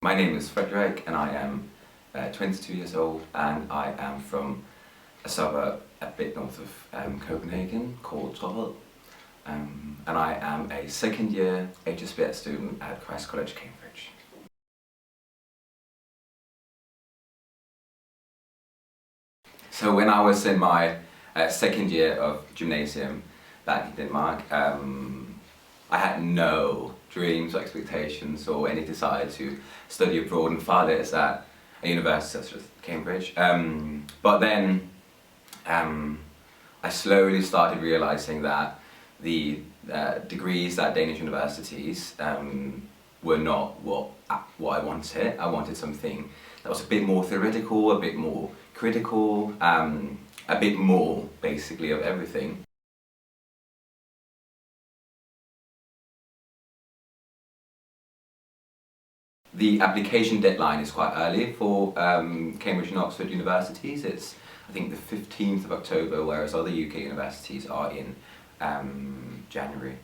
My name is Frederick and I am 22 years old and I am from a suburb a bit north of Copenhagen called Dette. And I am a second year HSPS student at Christ College, Cambridge. So when I was in my second year of gymnasium back in Denmark, I had no dreams or expectations or any desire to study abroad and far less at a university such as Cambridge. But then I slowly started realizing that the degrees at Danish universities were not what I wanted. I wanted something that was a bit more theoretical, a bit more critical, a bit more basically of everything. The application deadline is quite early for Cambridge and Oxford universities. It's, I think, the 15th of October, whereas other UK universities are in January.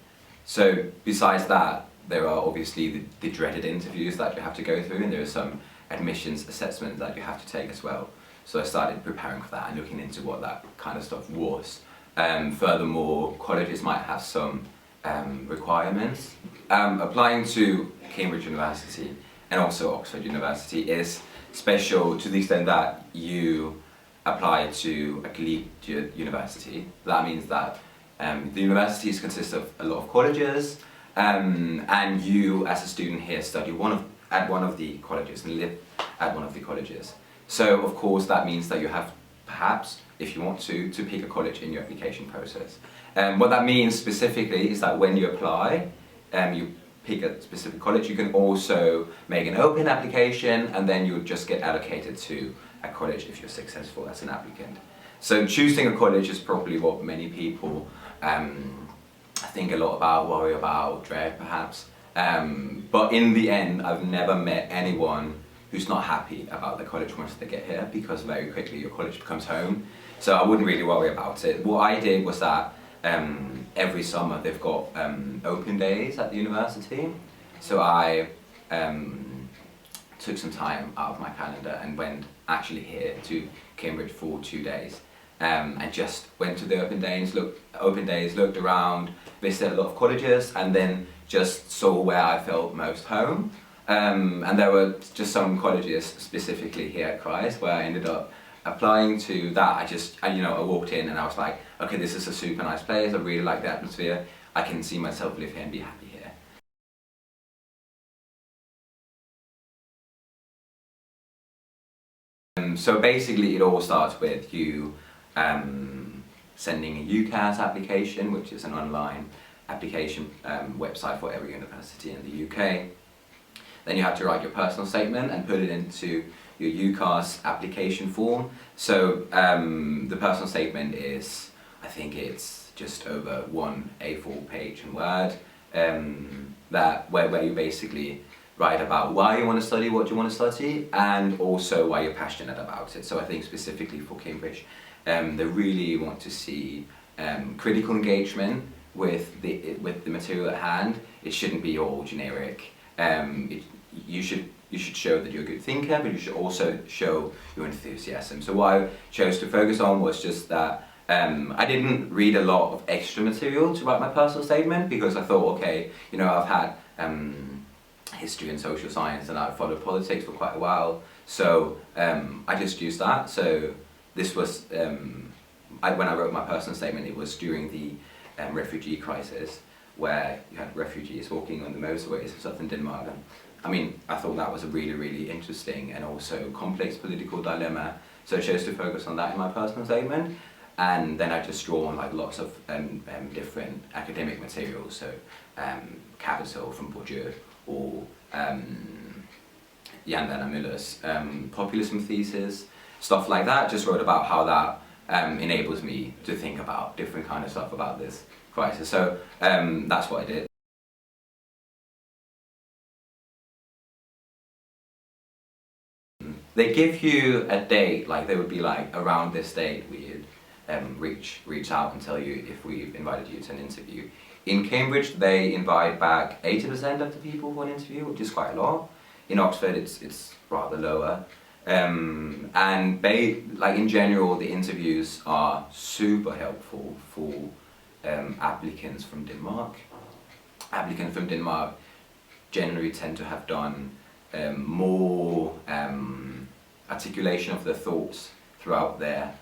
So besides that, there are obviously the dreaded interviews that you have to go through, and there are some admissions assessments that you have to take as well. So I started preparing for that and looking into what that kind of stuff was. Furthermore, colleges might have some requirements. Applying to Cambridge University and also Oxford University is special to the extent that you apply to a collegiate university. That means that the universities consist of a lot of colleges, and you as a student here study at one of the colleges and live at one of the colleges. So of course that means that you have, perhaps, if you want to pick a college in your application process. What that means specifically is that when you apply, you pick a specific college, you can also make an open application and then you'll just get allocated to a college if you're successful as an applicant. So choosing a college is probably what many people think a lot about, worry about, dread perhaps. But in the end, I've never met anyone who's not happy about the college once they get here, because very quickly your college becomes home. So I wouldn't really worry about it. What I did was that every summer they've got open days at the university. So I took some time out of my calendar and went actually here to Cambridge for 2 days. And just went to the open days, looked around, visited a lot of colleges, and then just saw where I felt most home. And there were just some colleges specifically here at Christ where I ended up applying to that. I walked in and I was like, okay, this is a super nice place, I really like the atmosphere, I can see myself live here and be happy here. So basically it all starts with you sending a UCAS application, which is an online application website for every university in the UK. Then you have to write your personal statement and put it into your UCAS application form. So the personal statement is, I think it's just over 1 A4 page in Word, where you basically write about why you want to study, what you want to study, and also why you're passionate about it. So I think specifically for Cambridge, they really want to see critical engagement with the material at hand. It shouldn't be all generic. You should show that you're a good thinker, but you should also show your enthusiasm. So what I chose to focus on was just that I didn't read a lot of extra material to write my personal statement, because I thought, okay, I've had history and social science and I've followed politics for quite a while, so I just used that. So this was, when I wrote my personal statement, it was during the refugee crisis, where you had refugees walking on the motorways of southern Denmark. And, I thought that was a really, really interesting and also complex political dilemma, so I chose to focus on that in my personal statement. And then I just drawn lots of different academic materials, so Capital from Bourdieu, or Jan Werner Müller's populism thesis, stuff like that. Just wrote about how that enables me to think about different kind of stuff about this crisis. So that's what I did. They give you a date, they would be around this date we'd reach out and tell you if we've invited you to an interview. In Cambridge, they invite back 80% of the people for an interview, which is quite a lot. In Oxford, it's rather lower. And like in general, the interviews are super helpful for applicants from Denmark. Applicants from Denmark generally tend to have done more articulation of their thoughts throughout their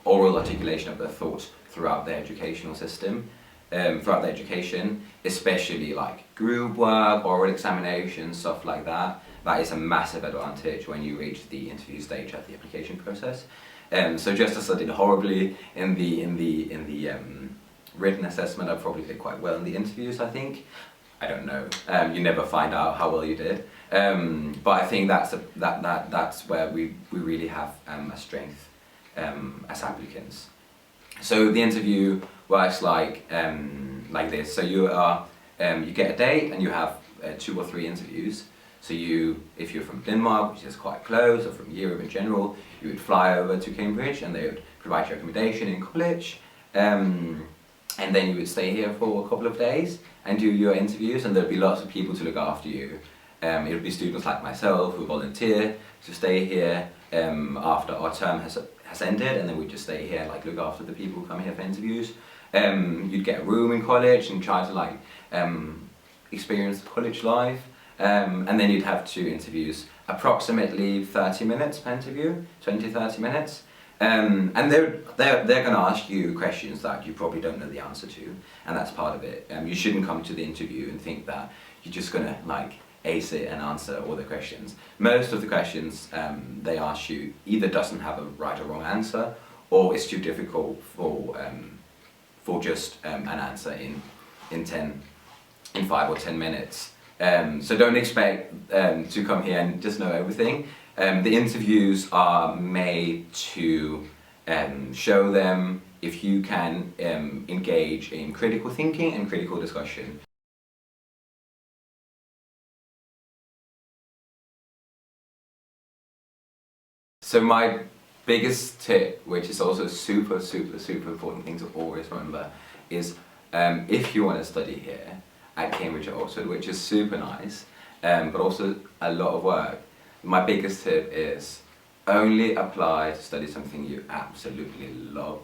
oral articulation of their thoughts throughout their educational system, throughout their education, especially like group work, oral examinations, stuff like that. That is a massive advantage when you reach the interview stage at the application process. So just as I did horribly in the written assessment, I probably did quite well in the interviews, I think. I don't know. You never find out how well you did. But I think that's where we really have a strength as applicants. So the interview works like this. So you get a date and you have 2 or 3 interviews. So if you're from Denmark, which is quite close, or from Europe in general, you would fly over to Cambridge and they would provide you accommodation in college. And then you would stay here for a couple of days and do your interviews, and there'd be lots of people to look after you. It would be students like myself who volunteer to stay here after our term has ended, and then we just stay here and like look after the people who come here for interviews. You'd get a room in college and try to like experience college life. And then you'd have 2 interviews, approximately 30 minutes per interview, 20-30 minutes. And they're going to ask you questions that you probably don't know the answer to, and that's part of it. You shouldn't come to the interview and think that you're just going to like ace it and answer all the questions. Most of the questions they ask you either doesn't have a right or wrong answer, or it's too difficult for just an answer in 5 or 10 minutes. So don't expect to come here and just know everything. The interviews are made to show them if you can engage in critical thinking and critical discussion. So my biggest tip, which is also a super important thing to always remember, is if you want to study here at Cambridge or Oxford, which is super nice, but also a lot of work, my biggest tip is only apply to study something you absolutely love